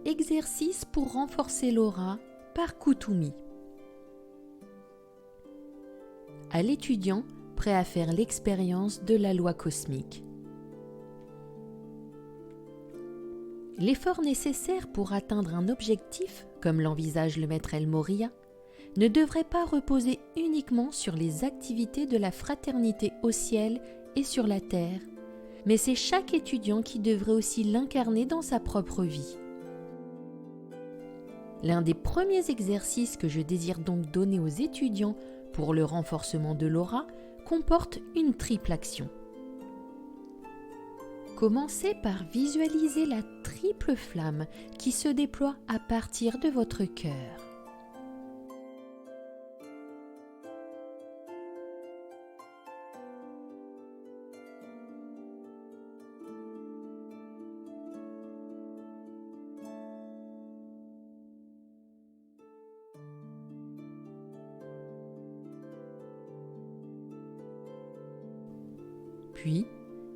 Exercice pour renforcer l'aura par Kuthumi. À l'étudiant prêt à faire l'expérience de la loi cosmique. L'effort nécessaire pour atteindre un objectif, comme l'envisage le maître El Morya, ne devrait pas reposer uniquement sur les activités de la fraternité au ciel et sur la terre, mais c'est chaque étudiant qui devrait aussi l'incarner dans sa propre vie. L'un des premiers exercices que je désire donc donner aux étudiants pour le renforcement de l'aura comporte une triple action. Commencez par visualiser la triple flamme qui se déploie à partir de votre cœur. Puis,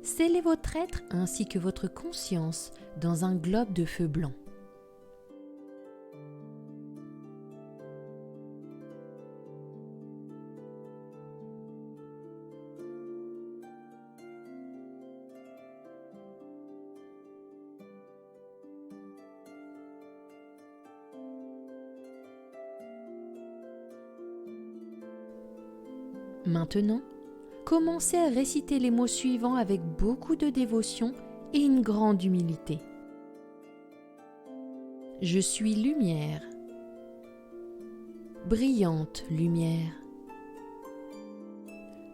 scellez votre être ainsi que votre conscience dans un globe de feu blanc. Maintenant, commencez à réciter les mots suivants avec beaucoup de dévotion et une grande humilité. Je suis lumière, brillante lumière,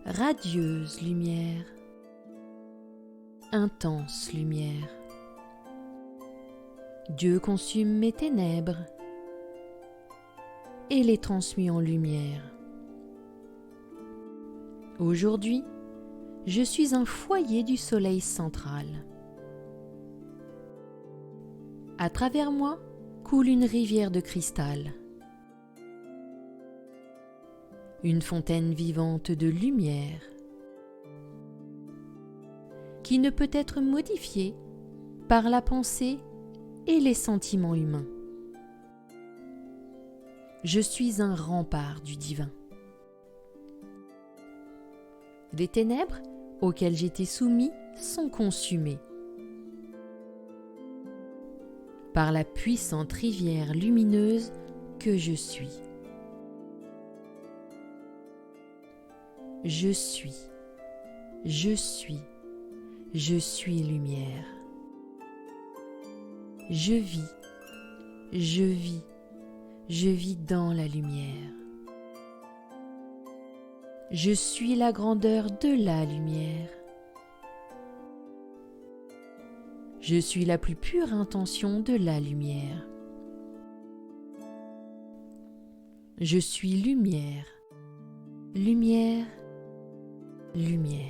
radieuse lumière, intense lumière. Dieu consume mes ténèbres et les transmue en lumière. Aujourd'hui, je suis un foyer du soleil central. À travers moi coule une rivière de cristal, une fontaine vivante de lumière qui ne peut être modifiée par la pensée et les sentiments humains. Je suis un rempart du divin. Les ténèbres auxquelles j'étais soumis sont consumées. Par la puissante rivière lumineuse que je suis. Je suis, je suis, je suis lumière. Je vis, je vis, je vis dans la lumière. Je suis la grandeur de la lumière. Je suis la plus pure intention de la lumière. Je suis lumière, lumière, lumière.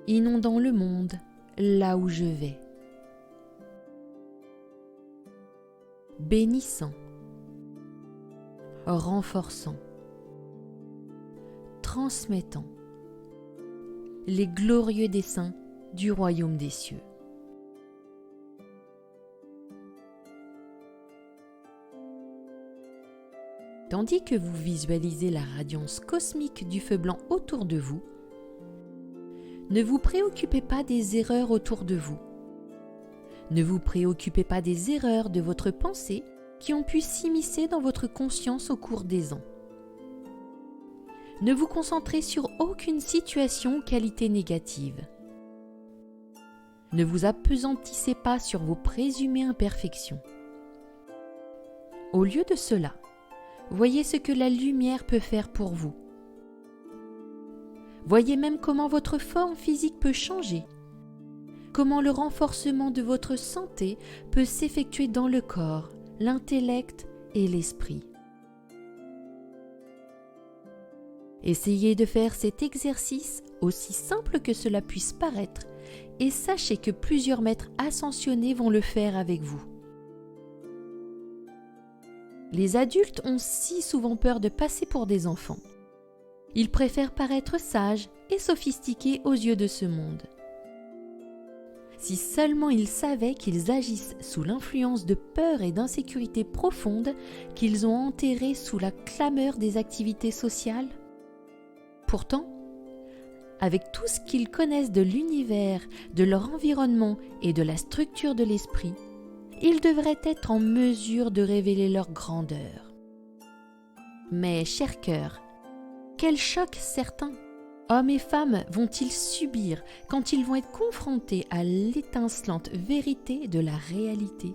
Inondant le monde là où je vais. Bénissant, renforçant, transmettant les glorieux desseins du royaume des cieux. Tandis que vous visualisez la radiance cosmique du feu blanc autour de vous, ne vous préoccupez pas des erreurs autour de vous. Ne vous préoccupez pas des erreurs de votre pensée qui ont pu s'immiscer dans votre conscience au cours des ans. Ne vous concentrez sur aucune situation ou qualité négative. Ne vous appesantissez pas sur vos présumées imperfections. Au lieu de cela, voyez ce que la lumière peut faire pour vous. Voyez même comment votre forme physique peut changer, comment le renforcement de votre santé peut s'effectuer dans le corps, l'intellect et l'esprit. Essayez de faire cet exercice aussi simple que cela puisse paraître et sachez que plusieurs maîtres ascensionnés vont le faire avec vous. Les adultes ont si souvent peur de passer pour des enfants. Ils préfèrent paraître sages et sophistiqués aux yeux de ce monde. Si seulement ils savaient qu'ils agissent sous l'influence de peur et d'insécurité profonde qu'ils ont enterrées sous la clameur des activités sociales. Pourtant, avec tout ce qu'ils connaissent de l'univers, de leur environnement et de la structure de l'esprit, ils devraient être en mesure de révéler leur grandeur. Mais, cher cœur, quel choc certain! Hommes et femmes vont-ils subir quand ils vont être confrontés à l'étincelante vérité de la réalité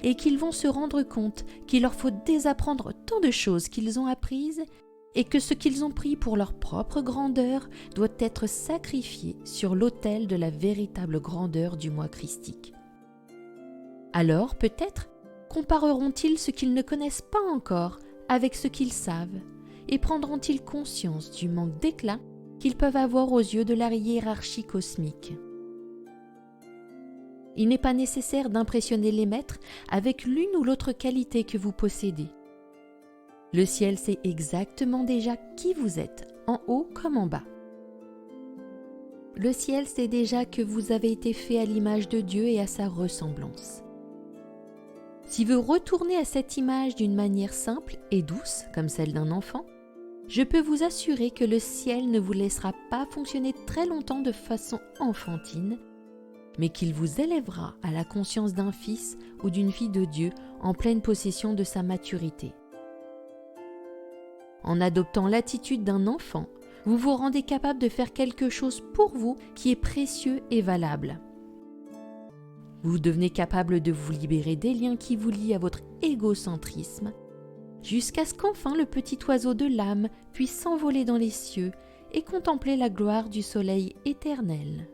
et qu'ils vont se rendre compte qu'il leur faut désapprendre tant de choses qu'ils ont apprises et que ce qu'ils ont pris pour leur propre grandeur doit être sacrifié sur l'autel de la véritable grandeur du moi christique. Alors, peut-être, compareront-ils ce qu'ils ne connaissent pas encore avec ce qu'ils savent et prendront-ils conscience du manque d'éclat qu'ils peuvent avoir aux yeux de la hiérarchie cosmique. Il n'est pas nécessaire d'impressionner les maîtres avec l'une ou l'autre qualité que vous possédez. Le ciel sait exactement déjà qui vous êtes, en haut comme en bas. Le ciel sait déjà que vous avez été fait à l'image de Dieu et à sa ressemblance. Si vous retournez à cette image d'une manière simple et douce, comme celle d'un enfant, je peux vous assurer que le ciel ne vous laissera pas fonctionner très longtemps de façon enfantine, mais qu'il vous élèvera à la conscience d'un fils ou d'une fille de Dieu en pleine possession de sa maturité. En adoptant l'attitude d'un enfant, vous vous rendez capable de faire quelque chose pour vous qui est précieux et valable. Vous devenez capable de vous libérer des liens qui vous lient à votre égocentrisme, jusqu'à ce qu'enfin le petit oiseau de l'âme puisse s'envoler dans les cieux et contempler la gloire du soleil éternel.